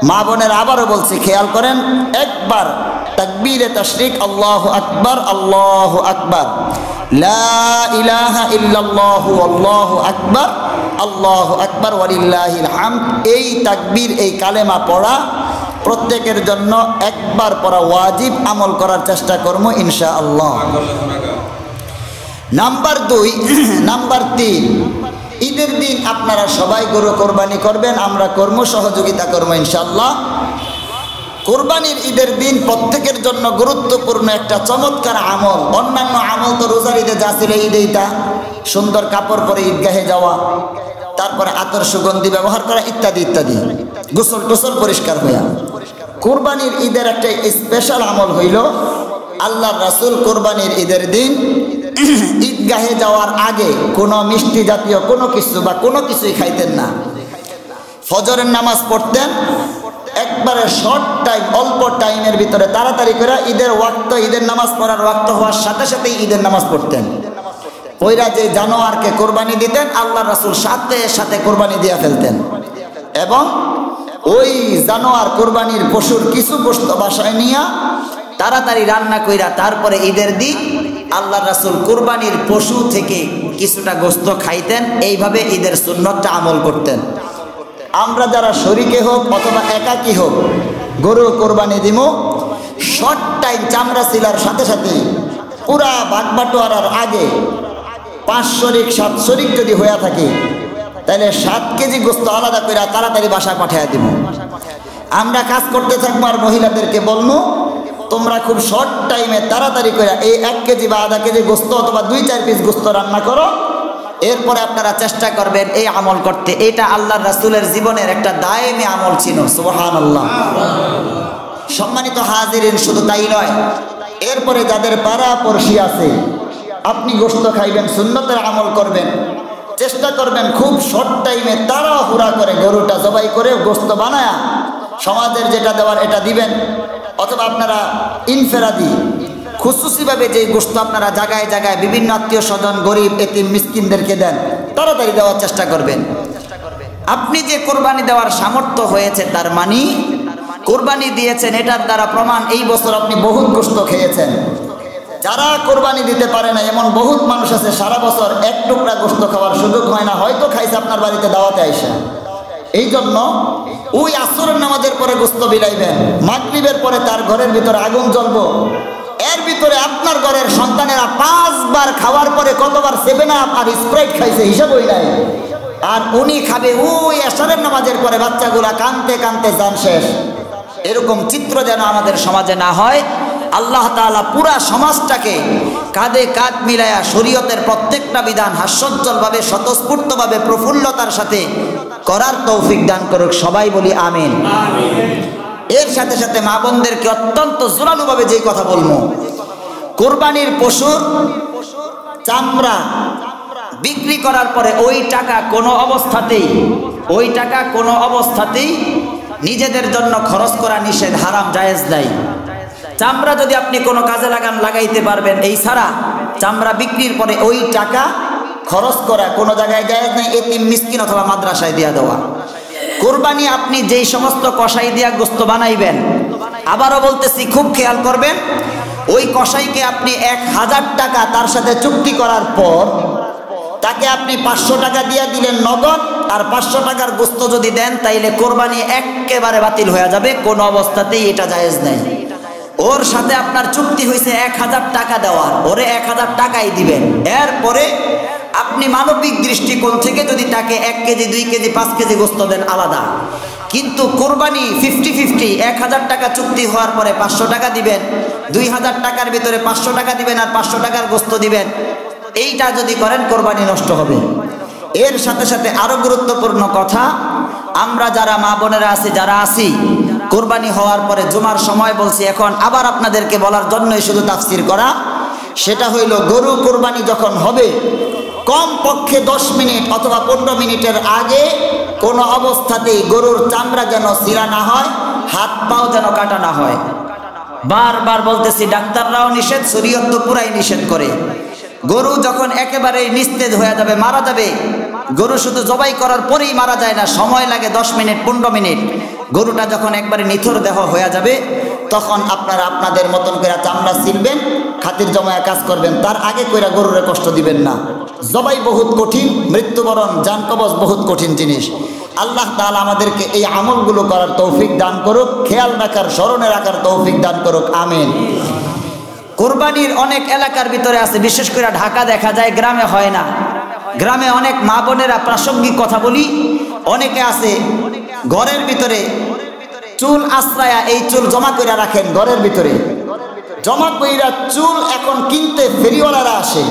মা বোনের আবারও বলছি খেয়াল করেন, একবার তাকবীরে তাশরিক, আল্লাহু আকবার, আল্লাহু আকবার, লা ইলাহা ইল্লাল্লাহু, আল্লাহু আকবার, আল্লাহু আকবার, ওয়ালিল্লাহিল হামদ, এই তাকবীর এই কালেমা পড়া প্রত্যেকের জন্য একবার পড়া ওয়াজিব, আমল করার চেষ্টা করবো ইনশাআল্লাহ। নাম্বার 2, নাম্বার 3, ঈদের দিন আপনারা সবাই গরু কোরবানি করবেন, আমরা কর্ম সহযোগিতা করবো ইনশাআল্লাহ। কোরবানির ঈদের দিন প্রত্যেকের জন্য গুরুত্বপূর্ণ একটা চমৎকার আমল। অন্যান্য আমল তো রোজার ঈদে যা ছিল ঈদেই তা, সুন্দর কাপড় পরে ঈদগাহে যাওয়া, তারপরে আতর সুগন্ধি ব্যবহার করা ইত্যাদি ইত্যাদি, গোসল টোসল পরিষ্কার হইয়া। কোরবানির ঈদের একটা স্পেশাল আমল হইল আল্লাহর রাসূল কোরবানির ঈদের দিন ঈদগাহে যাওয়ার আগে কোনো মিষ্টি জাতীয় কোনো কিছু বা কোনো কিছুই খাইতেন না। ফজরের নামাজ পড়তেন, একবারে শর্ট টাইম, অল্প টাইমের ভিতরে তাড়াতাড়ি করে ঈদের ওয়াক্ত, ঈদের নামাজ পড়ার ওয়াক্ত হওয়ার সাথে সাথেই ঈদের নামাজ পড়তেন। ওইরা যে জানোয়ারকে কোরবানি দিতেন আল্লাহর রাসূল সাথে সাথে কোরবানি দিয়ে ফেলতেন, এবং ওই জানোয়ার কোরবানির পশুর কিছু গোশত বাসায় নিয়ে তাড়াতাড়ি রান্না কইরা তারপরে ঈদের দিন আল্লাহর রাসূল কোরবানির পশু থেকে কিছুটা গোশত খাইতেন। এইভাবে ঈদের সুন্নতটা আমল করতেন। আমরা যারা শরীকে হোক অথবা একাকী হোক গরু কোরবানি দিব, শর্ট টাইম চামড়া ছিলার সাথে সাথে পুরা বাগবাটোয়ারার আগে 5 শরিক 7 শরিক যদি হয়ে থাকে তাহলে 7 কেজি গোশত আলাদা করে তাড়াতাড়ি বাসায় পাঠিয়ে দিব। আমরা কাজ করতে থাকবো আর মহিলাদেরকে বলবো তোমরা খুব শর্ট টাইমে তাড়াতাড়ি করে এই 1 কেজি বা আধা কেজি গোশত অথবা 2-4 পিস গোশত রান্না করো। এরপরে আপনারা চেষ্টা করবেন এই আমল করতে। এটা আল্লাহর রাসূলের জীবনের একটা দায়েমি আমল ছিল। সুবহানাল্লাহ। সম্মানিত হাজিরিন, শুধু তাই নয়, এরপরে যাদের পাড়া পড়শি আছে আপনি গোশত খাইবেন, সুন্নতের আমল করবেন, চেষ্টা করবেন খুব শর্ট টাইমে তাড়াহুড়া করে গরুটা জবাই করে গোশত বানায়া সমাজের যেটা দেওয়ার এটা দিবেন, অথবা আপনারা ইনফেরাদি খুশুসিভাবে যে গোশত আপনারা জায়গায় জায়গায় বিভিন্ন আত্মীয় স্বজন, গরিব, এতিম, মিসকিনদেরকে দেন, তাড়াতাড়ি দেওয়ার চেষ্টা করবেন। আপনি যে কোরবানি দেওয়ার সামর্থ্য হয়েছে তার মানে কোরবানি দিয়েছেন, এটার দ্বারা প্রমাণ এই বছর আপনি বহুত গোশত খেয়েছেন। যারা কোরবানি দিতে পারে না এমন বহুত মানুষ আছে সারা বছর 1 টুকরা গোশত খাওয়ার সুযোগ হয় না, হয়তো খাইছে আপনার বাড়িতে দাওয়াতে আইসা। এই জন্য ওই আসরের নামাজের পরে গোশত বিলাইবেন, মাগরিবের পরে তার ঘরের ভিতরে আগুন জ্বলবো, এর ভিতরে আপনার ঘরের সন্তানেরা 5 বার খাওয়ার পরে কতবার 7 আপ আর স্প্রাইট খাইছে হিসাবই নাই। আর উনি খাবে ওই এশারের নামাজের পরে বাচ্চাগুলা কানতে কানতে জান শেষ। এরকম চিত্র যেন আমাদের সমাজে না হয়। আল্লাহ তাআলা পুরা সমাজটাকে কাঁধে কাঁধ মিলায়া শরীয়তের প্রত্যেকটা বিধান হাস্যোজ্জ্বলভাবে স্বতঃস্ফূর্তভাবে প্রফুল্লতার সাথে করার তৌফিক দান করুক। সবাই বলি আমিন। এর সাথে সাথে মা বোনদেরকে অত্যন্ত জোরালোভাবে যেই কথা বলবো, কোরবানির পশুর চামড়া বিক্রি করার পরে ওই টাকা কোনো অবস্থাতেই নিজেদের জন্য খরচ করা নিষেধ, হারাম, জায়েজ নাই। চামড়া যদি আপনি কোনো কাজে লাগাইতে পারবেন, এই ছাড়া চামড়া বিক্রির পরে ওই টাকা খরচ করা কোনো জায়গায় জায়েজ নাই। এতিম মিসকিন অথবা মাদ্রাসায় দিয়া দেওয়া। কোরবানি আপনি যেই সমস্ত কষাই দিয়া গোস্ত বানাইবেন, আবারও বলতেছি খুব খেয়াল করবেন, ওই কষাইকে আপনি 1000 টাকা তার সাথে চুক্তি করার পর তাকে আপনি 500 টাকা দিয়ে দিলেন নগদ, আর 500 টাকার গোস্ত যদি দেন তাইলে কোরবানি একেবারে বাতিল হয়ে যাবে। কোনো অবস্থাতেই এটা জায়েজ নাই। ওর সাথে আপনার চুক্তি হয়েছে 1000 টাকা দেওয়ার, ওরে 1000 টাকাই দিবেন। এরপরে আপনি মানবিক দৃষ্টিকোণ থেকে যদি তাকে 1 কেজি 2 কেজি 5 কেজি গোস্ত দেন আলাদা, কিন্তু কোরবানি 50-50, 1000 টাকা চুক্তি হওয়ার পরে 500 টাকা দিবেন, 2000 টাকার ভিতরে 500 টাকা দিবেন আর 500 টাকার গোস্ত দিবেন, এইটা যদি করেন কোরবানি নষ্ট হবে। এর সাথে সাথে আরো গুরুত্বপূর্ণ কথা, আমরা যারা মা বোনেরা আছি, যারা আছি কোরবানি হওয়ার পরে জুমার সময় বলছি, এখন আবার আপনাদেরকে বলার জন্যই শুধু তাফসির করা, সেটা হইল গরু কোরবানি যখন হবে কম পক্ষে 10 মিনিট অথবা 15 মিনিটের আগে কোনো অবস্থাতেই গরুর চামড়া যেন ছিঁড়া না হয়, হাত পাও যেন কাটা না হয়। বারবার বলতেছি, ডাক্তাররাও নিষেধ, শরীয়ত তো পুরাই নিষেধ করে। গরু যখন একেবারেই নিস্তেজ হয়ে যাবে, মারা যাবে, গরু শুধু জবাই করার পরেই মারা যায় না, সময় লাগে 10 মিনিট 15 মিনিট। গরুটা যখন একবারে নিথর দেহ হয়ে যাবে, তখন আপনারা আপনাদের মতন করে চামড়া ছিলবেন, খাতির জমায় কাজ করবেন, তার আগে কইরা গরুরে কষ্ট দিবেন না। জবাই বহুত কঠিন, মৃত্যুবরণ জান কবজ বহুত কঠিন জিনিস। আল্লাহ তাআলা আমাদেরকে এই আমলগুলো করার তৌফিক দান করুক, খেয়াল রাখার, স্মরণে রাখার তৌফিক দান করুক, আমিন। কোরবানির অনেক এলাকার ভিতরে আছে, বিশেষ করে ঢাকা দেখা যায়, গ্রামে হয় না। গ্রামে অনেক মা বোনেরা, প্রাসঙ্গিক কথা বলি, অনেকে আছে ঘরের ভিতরে চুল আশ্রায়া, এই চুল জমা করে রাখেন ঘরের ভিতরে, জমা কইরা চুল এখন কিনতে ফেরিওয়ালারা আসে,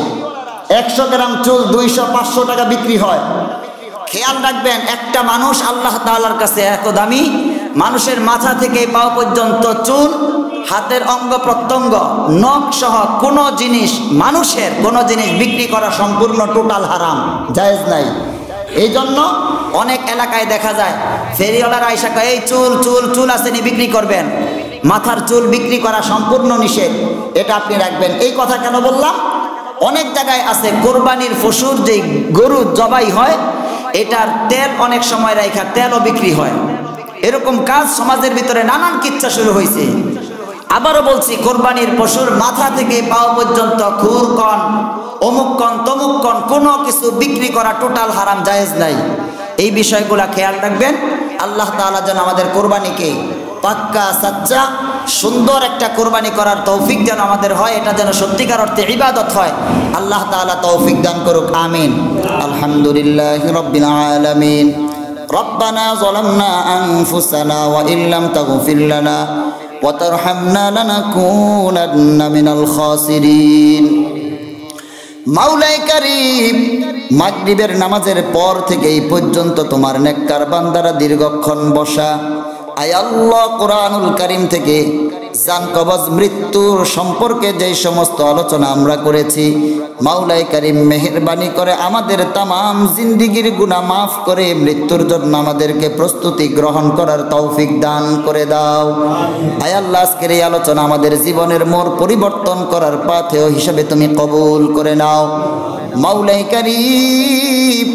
100 গ্রাম চুল 200-500 টাকা বিক্রি হয়। খেয়াল রাখবেন, একটা মানুষ আল্লাহ তাআলার কাছে এত দামি, মানুষের মাথা থেকে পাও পর্যন্ত চুল, হাতের অঙ্গ প্রত্যঙ্গ, নখ সহ কোনো জিনিস, মানুষের কোনো জিনিস বিক্রি করা সম্পূর্ণ টোটাল হারাম, জায়েজ নাই। এই জন্য অনেক এলাকায় দেখা যায় ফেরিওয়ালারা আইসা কয়, এই চুল চুল চুল আসেনি, বিক্রি করবেন। মাথার চুল বিক্রি করা সম্পূর্ণ নিষেধ, এটা আপনি রাখবেন। এই কথা কেন বললাম? অনেক জায়গায় আছে কোরবানির পশুর যে গরু জবাই হয়, এটার তেল অনেক সময় রাখা তেলও বিক্রি হয়। এরকম কাজ সমাজের ভিতরে নানান কিচ্ছা শুরু হয়েছে। আবারও বলছি, কোরবানির পশুর মাথা থেকে পাও পর্যন্ত খুর কন, অমুক কন, তমুক কন, কোনো কিছু বিক্রি করা টোটাল হারাম, জায়েজ নাই। এই বিষয়গুলা খেয়াল রাখবেন। আল্লাহ তাআলা যেন আমাদের কোরবানিকে পাক্কা সাচ্চা সুন্দর একটা কোরবানি করার তৌফিক যেন আমাদের হয়, এটা যেন সত্যিকার অর্থে ইবাদত হয়, আল্লাহ তাআলা তৌফিক দান করুক, আমিন। আলহামদুলিল্লাহি রাব্বিল আলামিন। রব্বানা যালামনা আনফুসানা ওয়া ইল্লাম তাগফির লানা ওয়া তারহামনা লানাকুনান্না মিনাল খাসিরিন। মাওলাই কারীম, মাগরিবের নামাজের পর থেকে এই পর্যন্ত তোমার নেককার বান্দারা দীর্ঘক্ষণ বসা, আয় আল্লাহ কোরআনুল কারীম থেকে জান কবজ মৃত্যুর সম্পর্কে যেই সমস্ত আলোচনা আমরা করেছি, মাওলাই কারীম মেহেরবানি করে আমাদের তামাম জিন্দিগির গুনাহ মাফ করে মৃত্যুর জন্য আমাদেরকে প্রস্তুতি গ্রহণ করার তৌফিক দান করে দাও। আয় আল্লাহ, আজকের এই আলোচনা আমাদের জীবনের মোড় পরিবর্তন করার পাথেয় হিসেবে তুমি কবুল করে নাও। মাওলাই কারীম,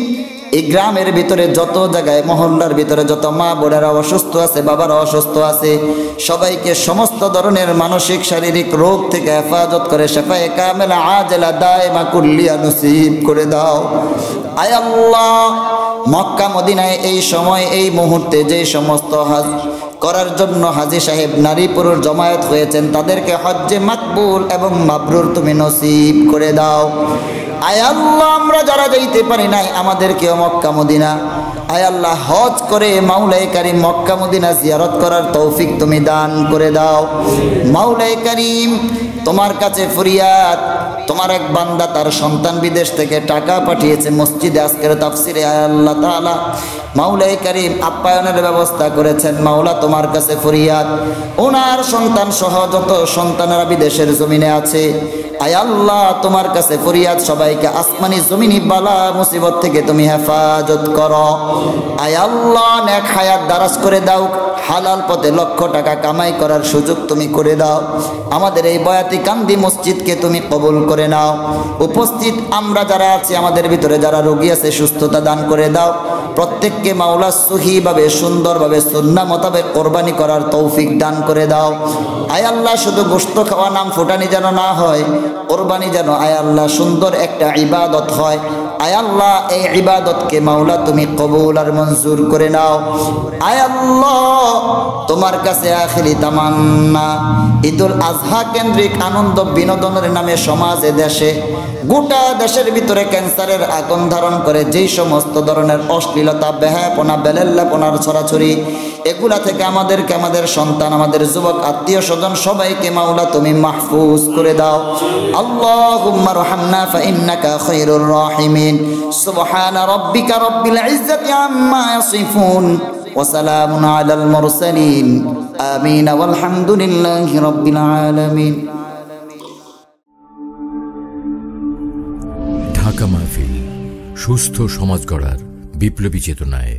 এই গ্রামের ভিতরে যত জায়গায়, মহল্লার ভিতরে যত মা বোনেরা অসুস্থ আছে, বাবারা অসুস্থ আছে, সবাইকে সমস্ত ধরনের মানসিক শারীরিক রোগ থেকে হেফাজত করে শেফায়ে কামেলা আজেলা দায়মা কুল্লিয়া নসিব করে দাও। আয় আল্লাহ, মক্কা মদিনায় এই সময় এই মুহূর্তে যে সমস্ত হজ করার জন্য হাজী সাহেব নারী পুরুষ জমায়েত হয়েছেন, তাদেরকে হজ্জে মাকবুল এবং মাবরুর তুমি নসিব করে দাও। আয় আল্লাহ আমরা যারা যাইতে পারি নাই আমাদেরকেও মক্কা মদিনা আয় আল্লাহ হজ করে মাওলাই কারীম মক্কা মদিনা জিয়ারত করার তৌফিক তুমি দান করে দাও। মাওলাই কারীম তোমার কাছে ফরিয়াদ, তোমার এক বান্দা তার সন্তান বিদেশ থেকে টাকা পাঠিয়েছে মসজিদে আজকের তাফসিরে। আয় আল্লাহ তাআলা মাওলাই কারীম আপ্যায়নের ব্যবস্থা করেছেন। মাওলা তোমার কাছে ফরিয়াদ, ওনার সন্তান সহ যত সন্তানেরা বিদেশের জমিনে আছে আয় আল্লাহ তোমার কাছে ফরিয়াদ, সবাইকে আসমানি জমিনি বালা মুসিবত থেকে তুমি হেফাজত করো। আয় আল্লাহ নেক হায়াত দারাজ করে দাও, হালাল পথে লক্ষ টাকা কামাই করার সুযোগ তুমি করে দাও। আমাদের এই বয়াতি কান্দি মসজিদকে তুমি কবুল করে নাও। উপস্থিত আমরা যারা আছি আমাদের ভিতরে যারা রোগী আছে সুস্থতা দান করে দাও। প্রত্যেককে মাওলা সহিভাবে সুন্দরভাবে সুন্নাহ মোতাবেক কোরবানি করার তৌফিক দান করে দাও। আয় আল্লাহ শুধু গোশত খাওয়া নাম ফুটানি যেন না হয়, কোরবানি যেন আয় আল্লাহ সুন্দর একটা ইবাদত হয়। আয় আল্লাহ এই ইবাদতকে মাওলা তুমি কবুল আর মঞ্জুর করে নাও। আয় আল্লাহ তোমার কাছে আখিরি তামান্না, ঈদুল আজহা কেন্দ্রিক আনন্দ বিনোদনের নামে সমাজে দেশে গোটা দেশের ভিতরে ক্যান্সারের আগুন ধারণ করে যেই সমস্ত ধরনের অশ্লীলতা বেহায়াপনা বেলেল্লাপনার ছড়াছড়ি, এগুলা থেকে আমাদেরকে আমাদের সন্তান আমাদের যুবক আত্মীয় স্বজন সবাইকে মাওলা তুমি মাহফুজ করে দাও। আল্লাহুম্মা রহামনা ফাইন্নাকা খায়রুর রাহিমিন। সুবহানা রাব্বিকা রাব্বিল ইজ্জাতি আম্মা ইয়াসিফুন ওয়া সালামুন আলাল মুরসালিন। আমিন ওয়াল হামদুলিল্লাহি রাব্বিল আলামিন। ঢাকা মাহফিল সুস্থ সমাজ গড়ার বিপ্লবী চেতনায়।